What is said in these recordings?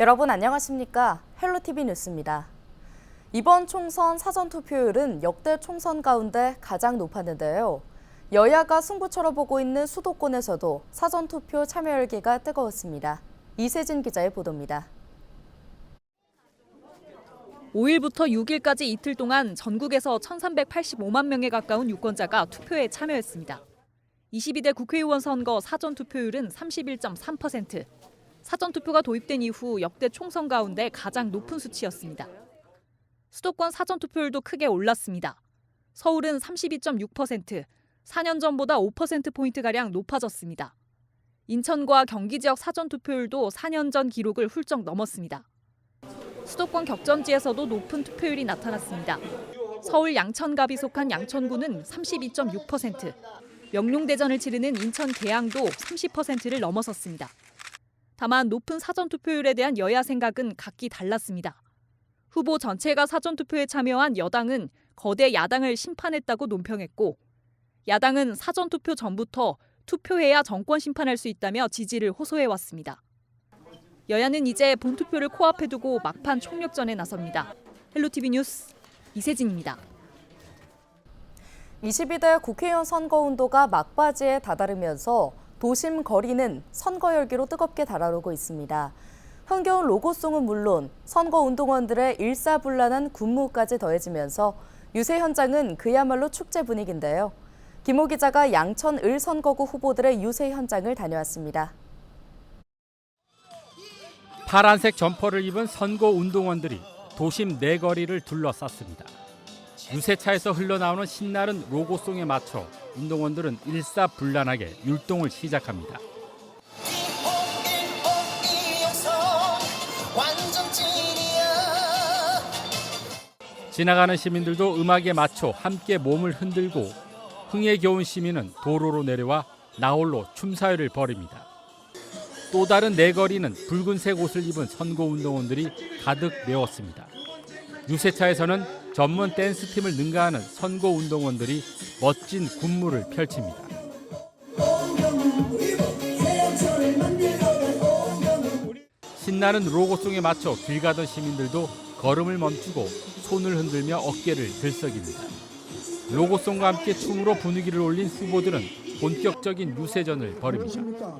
여러분 안녕하십니까? 헬로티비 뉴스입니다. 이번 총선 사전투표율은 역대 총선 가운데 가장 높았는데요. 여야가 승부처럼 보고 있는 수도권에서도 사전투표 참여 열기가 뜨거웠습니다. 이세진 기자의 보도입니다. 5일부터 6일까지 이틀 동안 전국에서 1,385만 명에 가까운 유권자가 투표에 참여했습니다. 22대 국회의원 선거 사전투표율은 31.3%. 사전투표가 도입된 이후 역대 총선 가운데 가장 높은 수치였습니다. 수도권 사전투표율도 크게 올랐습니다. 서울은 32.6%, 4년 전보다 5%포인트가량 높아졌습니다. 인천과 경기 지역 사전투표율도 4년 전 기록을 훌쩍 넘었습니다. 수도권 격전지에서도 높은 투표율이 나타났습니다. 서울 양천갑이 속한 양천구는 32.6%, 명룡대전을 치르는 인천 계양도 30%를 넘어섰습니다. 다만 높은 사전투표율에 대한 여야 생각은 각기 달랐습니다. 후보 전체가 사전투표에 참여한 여당은 거대 야당을 심판했다고 논평했고, 야당은 사전투표 전부터 투표해야 정권 심판할 수 있다며 지지를 호소해왔습니다. 여야는 이제 본투표를 코앞에 두고 막판 총력전에 나섭니다. 헬로티비 뉴스 이세진입니다. 22대 국회의원 선거운동가 막바지에 다다르면서 도심 거리는 선거 열기로 뜨겁게 달아오르고 있습니다. 흥겨운 로고송은 물론 선거운동원들의 일사불란한 군무까지 더해지면서 유세 현장은 그야말로 축제 분위기인데요. 김호 기자가 양천 을선거구 후보들의 유세 현장을 다녀왔습니다. 파란색 점퍼를 입은 선거운동원들이 도심 내거리를 둘러쌌습니다. 유세차에서 흘러나오는 신나는 로고송에 맞춰 운동원들은 일사불란하게 율동을 시작합니다. 지나가는 시민들도 음악에 맞춰 함께 몸을 흔들고 흥에 겨운 시민은 도로로 내려와 나홀로 춤사위를 벌입니다. 또 다른 내거리는 붉은색 옷을 입은 선거운동원들이 가득 메웠습니다. 유세차에서는 전문 댄스팀을 능가하는 선거운동원들이 멋진 군무를 펼칩니다. 신나는 로고송에 맞춰 길 가던 시민들도 걸음을 멈추고 손을 흔들며 어깨를 들썩입니다. 로고송과 함께 춤으로 분위기를 올린 후보들은 본격적인 유세전을 벌입니다.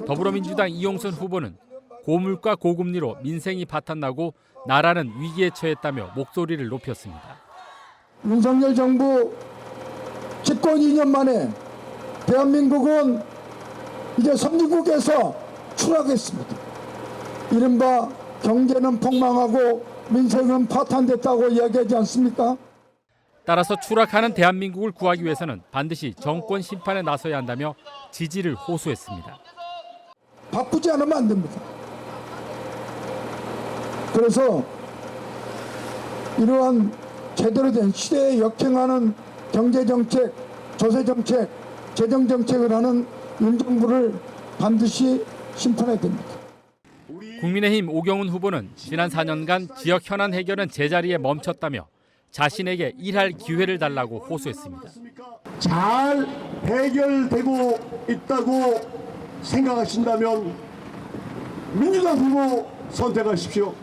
더불어민주당 이용선 후보는 고물가 고금리로 민생이 바탕나고 나라는 위기에 처했다며 목소리를 높였습니다. 윤석열 정부 집권 2년 만에 대한민국은 이제 선진국에서 추락했습니다. 이른바 경제는 폭망하고 민생은 파탄됐다고 이야기하지 않습니까? 따라서 추락하는 대한민국을 구하기 위해서는 반드시 정권 심판에 나서야 한다며 지지를 호소했습니다. 바꾸지 않으면 안 됩니다. 그래서 이러한 제대로 된 시대에 역행하는 경제정책, 조세정책, 재정정책을 하는 윤 정부를 반드시 심판해야 됩니다. 국민의힘 오경훈 후보는 지난 4년간 지역 현안 해결은 제자리에 멈췄다며 자신에게 일할 기회를 달라고 호소했습니다. 잘 해결되고 있다고 생각하신다면 민주당 후보 선택하십시오.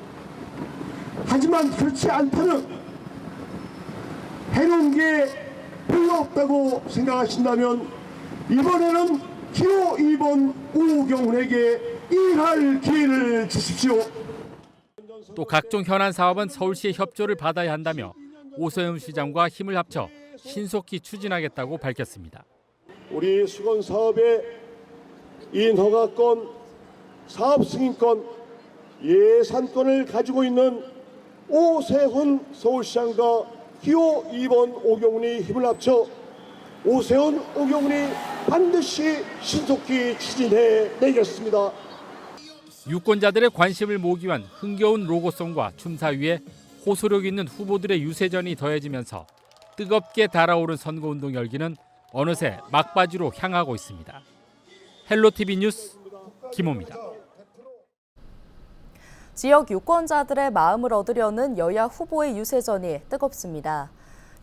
하지만 그렇지 않다면 해놓은 게 별로 없다고 생각하신다면 이번에는 기호 2번 오경훈에게 일할 기회를 주십시오. 또 각종 현안 사업은 서울시의 협조를 받아야 한다며 오세훈 시장과 힘을 합쳐 신속히 추진하겠다고 밝혔습니다. 우리 수건 사업의 인허가권, 사업 승인권, 예산권을 가지고 있는 오세훈 서울시장과 기호 2번 오경훈이 힘을 합쳐 오세훈 오경훈이 반드시 신속히 추진해 내겠습니다. 유권자들의 관심을 모으기 위한 흥겨운 로고송과 춤사위에 호소력 있는 후보들의 유세전이 더해지면서 뜨겁게 달아오른 선거운동 열기는 어느새 막바지로 향하고 있습니다. 헬로티비 뉴스 김호입니다. 지역 유권자들의 마음을 얻으려는 여야 후보의 유세전이 뜨겁습니다.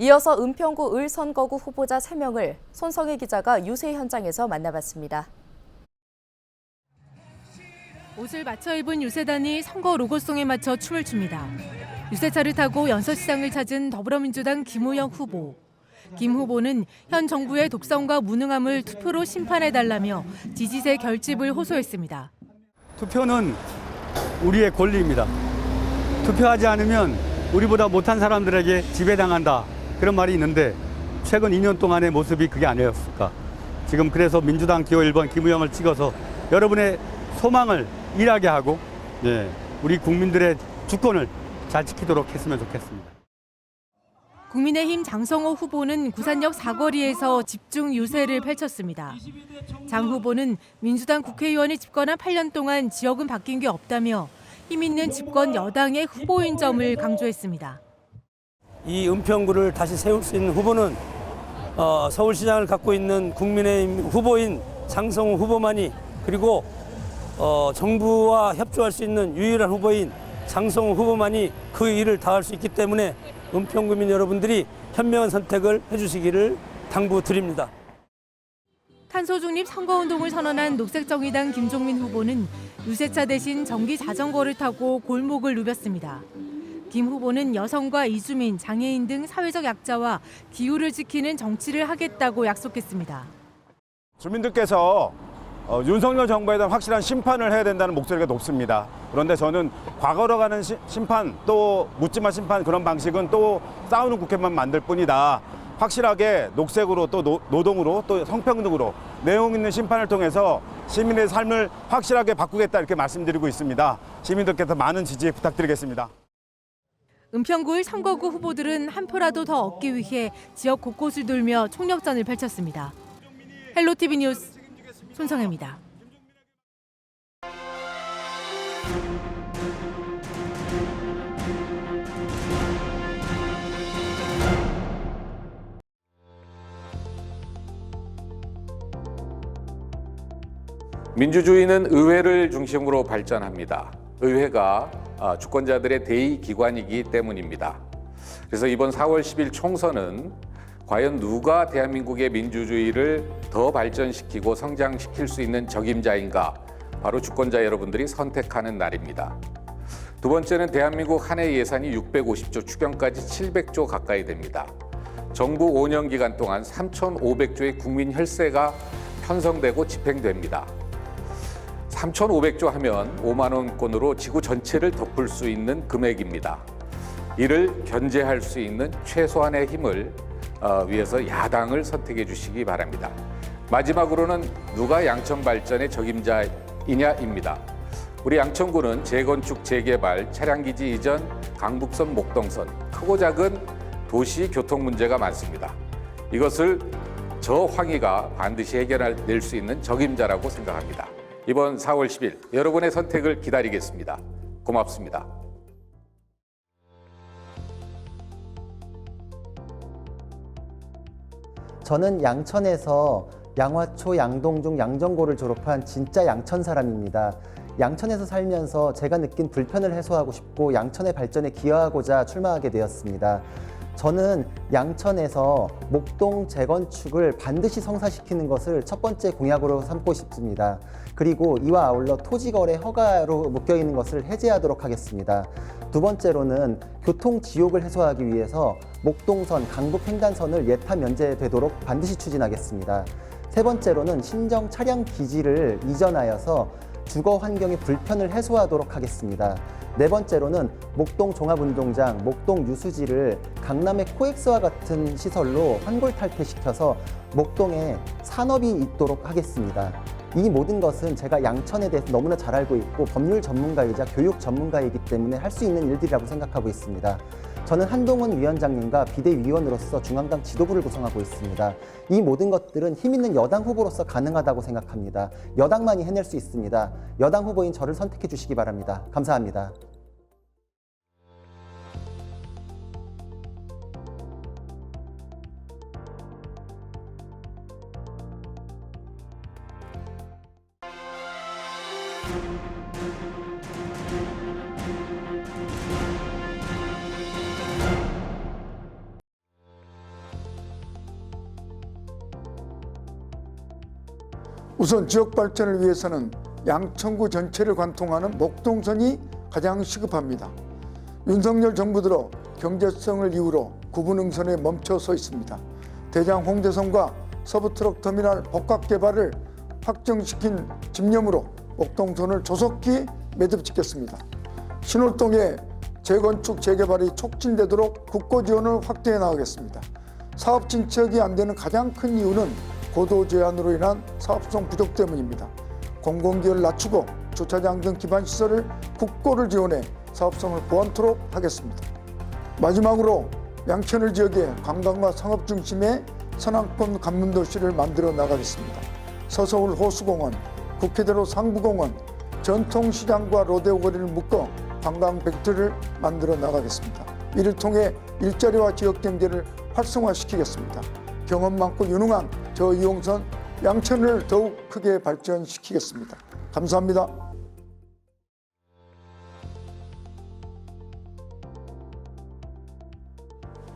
이어서 은평구 을선거구 후보자 3명을 손성희 기자가 유세 현장에서 만나봤습니다. 옷을 맞춰 입은 유세단이 선거 로고송에 맞춰 춤을 춥니다. 유세차를 타고 연서시장을 찾은 더불어민주당 김우영 후보. 김 후보는 현 정부의 독선과 무능함을 투표로 심판해달라며 지지세 결집을 호소했습니다. 투표는 우리의 권리입니다. 투표하지 않으면 우리보다 못한 사람들에게 지배당한다. 그런 말이 있는데 최근 2년 동안의 모습이 그게 아니었을까. 지금 그래서 민주당 기호 1번 김우영을 찍어서 여러분의 소망을 일하게 하고 우리 국민들의 주권을 잘 지키도록 했으면 좋겠습니다. 국민의힘 장성호 후보는 구산역 사거리에서 집중 유세를 펼쳤습니다. 장 후보는 민주당 국회의원이 집권한 8년 동안 지역은 바뀐 게 없다며 힘 있는 집권 여당의 후보인 점을 강조했습니다. 이 은평구를 다시 세울 수 있는 후보는 서울시장을 갖고 있는 국민의힘 후보인 장성호 후보만이, 그리고 정부와 협조할 수 있는 유일한 후보인 장성호 후보만이 그 일을 다할 수 있기 때문에 은평구민 여러분들이 현명한 선택을 해주시기를 당부드립니다. 탄소 중립 선거운동을 선언한 녹색정의당 김종민 후보는 유세차 대신 전기 자전거를 타고 골목을 누볐습니다. 김 후보는 여성과 이주민, 장애인 등 사회적 약자와 기후를 지키는 정치를 하겠다고 약속했습니다. 주민들께서 윤석열 정부에 대한 확실한 심판을 해야 된다는 목소리가 높습니다. 그런데 저는 과거로 가는 심판, 또 묻지마 심판, 그런 방식은 또 싸우는 국회만 만들 뿐이다. 확실하게 녹색으로, 또 노동으로, 또 성평등으로 내용 있는 심판을 통해서 시민의 삶을 확실하게 바꾸겠다, 이렇게 말씀드리고 있습니다. 시민들께서 많은 지지 부탁드리겠습니다. 은평구의 선거구 후보들은 한 표라도 더 얻기 위해 지역 곳곳을 돌며 총력전을 펼쳤습니다. 헬로티비 뉴스 손성혜입니다. 민주주의는 의회를 중심으로 발전합니다. 의회가 주권자들의 대의기관이기 때문입니다. 그래서 이번 4월 10일 총선은 과연 누가 대한민국의 민주주의를 더 발전시키고 성장시킬 수 있는 적임자인가, 바로 주권자 여러분들이 선택하는 날입니다. 두 번째는 대한민국 한 해 예산이 650조, 추경까지 700조 가까이 됩니다. 정부 5년 기간 동안 3,500조의 국민 혈세가 편성되고 집행됩니다. 3,500조 하면 5만 원권으로 지구 전체를 덮을 수 있는 금액입니다. 이를 견제할 수 있는 최소한의 힘을 위해서 야당을 선택해 주시기 바랍니다. 마지막으로는 누가 양천 발전의 적임자이냐입니다. 우리 양천구는 재건축, 재개발, 차량기지 이전, 강북선, 목동선, 크고 작은 도시 교통 문제가 많습니다. 이것을 저 황희가 반드시 해결해낼 수 있는 적임자라고 생각합니다. 이번 4월 10일 여러분의 선택을 기다리겠습니다. 고맙습니다. 저는 양천에서 양화초, 양동중, 양정고를 졸업한 진짜 양천 사람입니다. 양천에서 살면서 제가 느낀 불편을 해소하고 싶고 양천의 발전에 기여하고자 출마하게 되었습니다. 저는 양천에서 목동 재건축을 반드시 성사시키는 것을 첫 번째 공약으로 삼고 싶습니다. 그리고 이와 아울러 토지거래 허가로 묶여있는 것을 해제하도록 하겠습니다. 두 번째로는 교통지옥을 해소하기 위해서 목동선, 강북횡단선을 예타 면제되도록 반드시 추진하겠습니다. 세 번째로는 신정 차량 기지를 이전하여서 주거 환경의 불편을 해소하도록 하겠습니다. 네 번째로는 목동 종합운동장, 목동 유수지를 강남의 코엑스와 같은 시설로 환골탈퇴시켜서 목동에 산업이 있도록 하겠습니다. 이 모든 것은 제가 양천에 대해서 너무나 잘 알고 있고 법률 전문가이자 교육 전문가이기 때문에 할 수 있는 일들이라고 생각하고 있습니다. 저는 한동훈 위원장님과 비대위원으로서 중앙당 지도부를 구성하고 있습니다. 이 모든 것들은 힘 있는 여당 후보로서 가능하다고 생각합니다. 여당만이 해낼 수 있습니다. 여당 후보인 저를 선택해 주시기 바랍니다. 감사합니다. 우선 지역 발전을 위해서는 양천구 전체를 관통하는 목동선이 가장 시급합니다. 윤석열 정부 들어 경제성을 이유로 구분응선에 멈춰 서 있습니다. 대장 홍대선과 서부트럭터미널 복합 개발을 확정시킨 집념으로 목동선을 조속히 매듭짓겠습니다. 신월동의 재건축 재개발이 촉진되도록 국고 지원을 확대해 나가겠습니다. 사업 진척이 안 되는 가장 큰 이유는 고도 제한으로 인한 사업성 부족 때문입니다. 공공기여를 낮추고 주차장 등 기반 시설을 국고를 지원해 사업성을 보완토록 하겠습니다. 마지막으로 양천을 지역에 관광과 상업 중심의 선왕권 관문도시를 만들어 나가겠습니다. 서서울 호수공원, 국회대로 상부공원, 전통시장과 로데오 거리를 묶어 관광 벨트를 만들어 나가겠습니다. 이를 통해 일자리와 지역경제를 활성화시키겠습니다. 경험 많고 유능한 저 이용선 양천을 더욱 크게 발전시키겠습니다. 감사합니다.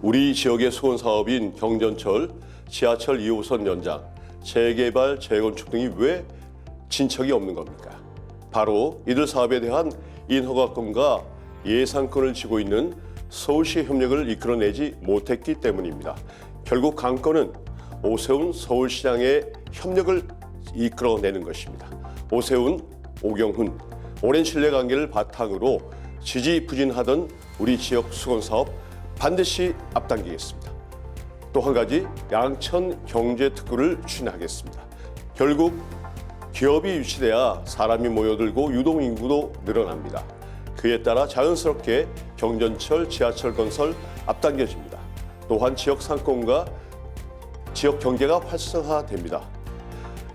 우리 지역의 수건 사업인 경전철, 지하철 2호선 연장, 재개발, 재건축 등이 왜 진척이 없는 겁니까? 바로 이들 사업에 대한 인허가권과 예산권을 쥐고 있는 서울시의 협력을 이끌어내지 못했기 때문입니다. 결국 관건은 오세훈 서울시장의 협력을 이끌어내는 것입니다. 오세훈, 오경훈, 오랜 신뢰관계를 바탕으로 지지부진하던 우리 지역 수건사업 반드시 앞당기겠습니다. 또 한 가지 양천 경제특구를 추진하겠습니다. 결국 기업이 유치돼야 사람이 모여들고 유동인구도 늘어납니다. 그에 따라 자연스럽게 경전철, 지하철 건설 앞당겨집니다. 또한 지역 상권과 지역 경제가 활성화됩니다.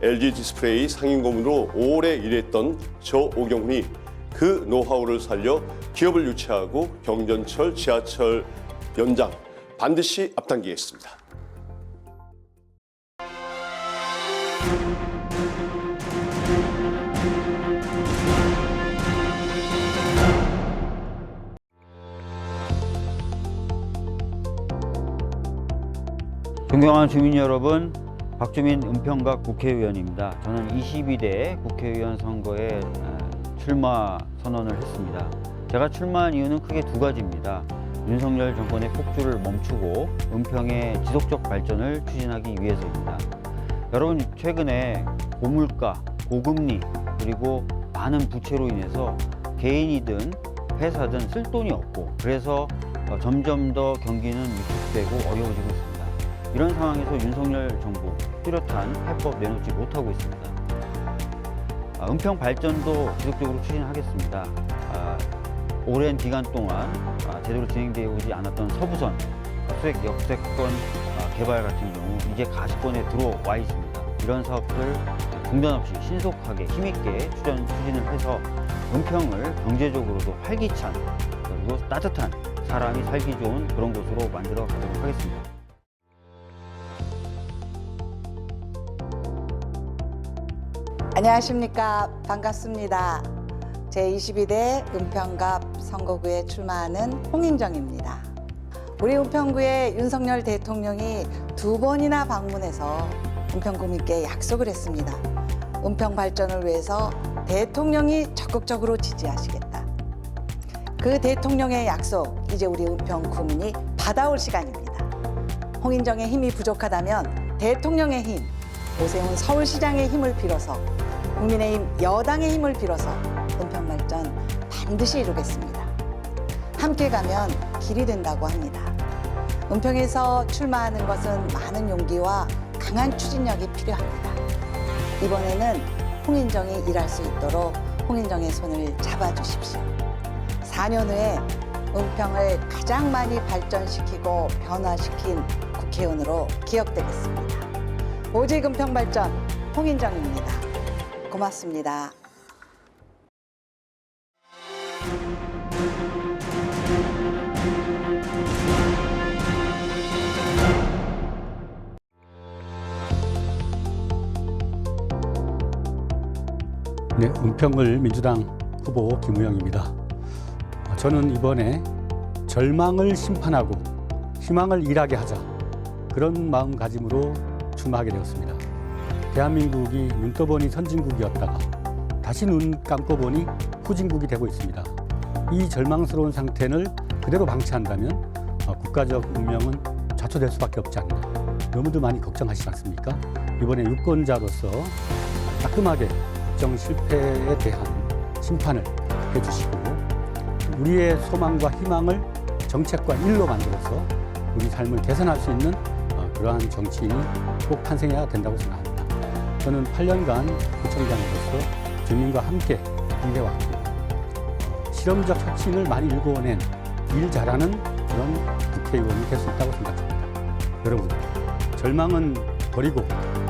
LG 디스플레이 상임고문으로 오래 일했던 저 오경훈이 그 노하우를 살려 기업을 유치하고 경전철, 지하철 연장 반드시 앞당기겠습니다. 존경하는 주민 여러분, 박주민 은평갑 국회의원입니다. 저는 22대 국회의원 선거에 출마 선언을 했습니다. 제가 출마한 이유는 크게 두 가지입니다. 윤석열 정권의 폭주를 멈추고 은평의 지속적 발전을 추진하기 위해서입니다. 여러분, 최근에 고물가, 고금리, 그리고 많은 부채로 인해서 개인이든 회사든 쓸 돈이 없고, 그래서 점점 더 경기는 위축되고 어려워지고 있습니다. 이런 상황에서 윤석열 정부 뚜렷한 해법 내놓지 못하고 있습니다. 은평 발전도 지속적으로 추진하겠습니다. 오랜 기간 동안 제대로 진행되어 오지 않았던 서부선, 수색 역세권 개발 같은 경우 이제 가시권에 들어와 있습니다. 이런 사업들 중단 없이 신속하게 힘있게 추진을 해서 은평을 경제적으로도 활기찬, 그리고 따뜻한, 사람이 살기 좋은 그런 곳으로 만들어 가도록 하겠습니다. 안녕하십니까. 반갑습니다. 제22대 은평갑 선거구에 출마하는 홍인정입니다. 우리 은평구에 윤석열 대통령이 2번이나 방문해서 은평구민께 약속을 했습니다. 은평 발전을 위해서 대통령이 적극적으로 지지하시겠다. 그 대통령의 약속, 이제 우리 은평 구민이 받아올 시간입니다. 홍인정의 힘이 부족하다면 대통령의 힘, 오세훈 서울시장의 힘을 빌어서, 국민의힘 여당의 힘을 빌어서 은평 발전 반드시 이루겠습니다. 함께 가면 길이 된다고 합니다. 은평에서 출마하는 것은 많은 용기와 강한 추진력이 필요합니다. 이번에는 홍인정이 일할 수 있도록 홍인정의 손을 잡아주십시오. 4년 후에 은평을 가장 많이 발전시키고 변화시킨 국회의원으로 기억되겠습니다. 오직 은평 발전 홍인정입니다. 고맙습니다. 네, 은평을 민주당 후보 김우영입니다. 저는 이번에 절망을 심판하고 희망을 일하게 하자, 그런 마음가짐으로 출마하게 되었습니다. 대한민국이 눈떠보니 선진국이었다가 다시 눈 감고 보니 후진국이 되고 있습니다. 이 절망스러운 상태를 그대로 방치한다면 국가적 운명은 좌초될 수밖에 없지 않나. 너무도 많이 걱정하시지 않습니까? 이번에 유권자로서 따끔하게 국정 실패에 대한 심판을 해주시고 우리의 소망과 희망을 정책과 일로 만들어서 우리 삶을 개선할 수 있는 그러한 정치인이 꼭 탄생해야 된다고 생각합니다. 저는 8년간 구청장으로서 주민과 함께 일해왔고 실험적 혁신을 많이 일궈낸 일 잘하는 그런 국회의원이 될 수 있다고 생각합니다. 여러분, 절망은 버리고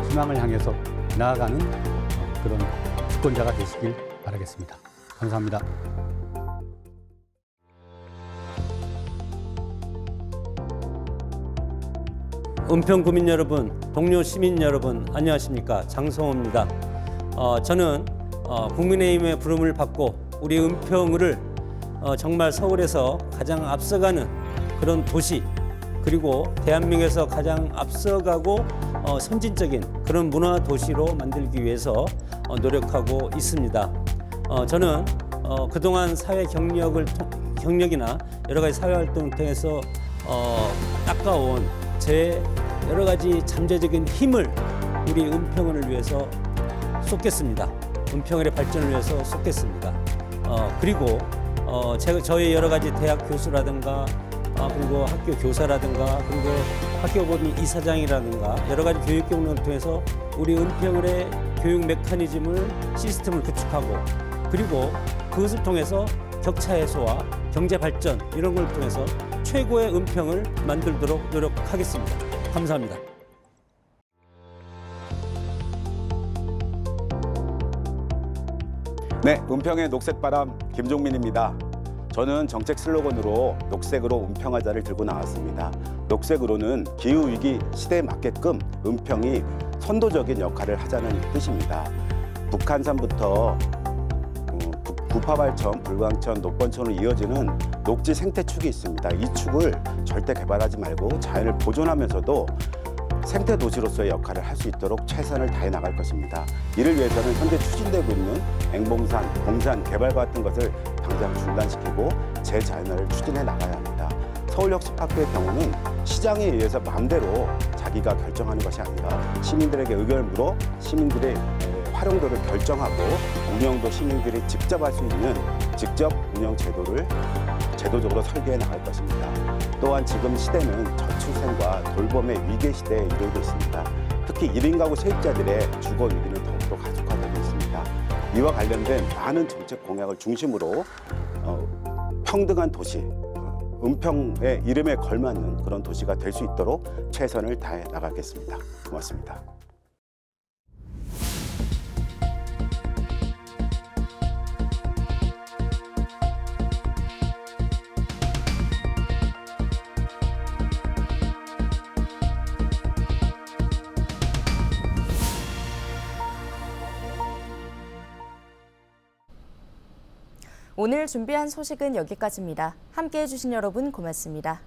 희망을 향해서 나아가는 그런 주권자가 되시길 바라겠습니다. 감사합니다. 은평 구민 여러분, 동료 시민 여러분, 안녕하십니까? 장성호입니다. 저는 국민의힘의 부름을 받고 우리 은평을 정말 서울에서 가장 앞서가는 그런 도시, 그리고 대한민국에서 가장 앞서가고 선진적인 그런 문화 도시로 만들기 위해서 노력하고 있습니다. 저는 그동안 사회 경력이나 여러 가지 사회 활동을 통해서 닦아온 제 여러 가지 잠재적인 힘을 우리 은평을 위해서 쏟겠습니다. 은평의 발전을 위해서 쏟겠습니다. 그리고 저희 여러 가지 대학 교수라든가 그리고 학교 교사라든가 그리고 학교법인 이사장이라든가 여러 가지 교육 경력을 통해서 우리 은평의 교육 메커니즘을 시스템을 구축하고 그리고 그것을 통해서 격차 해소와 경제 발전 이런 걸 통해서 최고의 은평을 만들도록 노력하겠습니다. 감사합니다. 네, 은평의 녹색바람 김종민입니다. 저는 정책 슬로건으로 녹색으로 은평하자를 들고 나왔습니다. 녹색으로는 기후위기 시대에 맞게끔 은평이 선도적인 역할을 하자는 뜻입니다. 북한산부터 부파발천, 불광천, 녹번천으로 이어지는 녹지 생태축이 있습니다. 이 축을 절대 개발하지 말고 자연을 보존하면서도 생태 도시로서의 역할을 할 수 있도록 최선을 다해 나갈 것입니다. 이를 위해서는 현재 추진되고 있는 앵봉산, 공산, 개발과 같은 것을 당장 중단시키고 재자연화를 추진해 나가야 합니다. 서울혁신파크의 경우는 시장에 의해서 마음대로 자기가 결정하는 것이 아니라 시민들에게 의견을 물어 시민들의 활용도를 결정하고 운영도 시민들이 직접 할 수 있는 직접 운영 제도를 제도적으로 설계해 나갈 것입니다. 또한 지금 시대는 저출생과 돌봄의 위기 시대에 이르고 있습니다. 특히 1인 가구 세입자들의 주거 위기는 더욱더 가속화되고 있습니다. 이와 관련된 많은 정책 공약을 중심으로 평등한 도시, 은평의 이름에 걸맞는 그런 도시가 될 수 있도록 최선을 다해 나가겠습니다. 고맙습니다. 오늘 준비한 소식은 여기까지입니다. 함께해 주신 여러분 고맙습니다.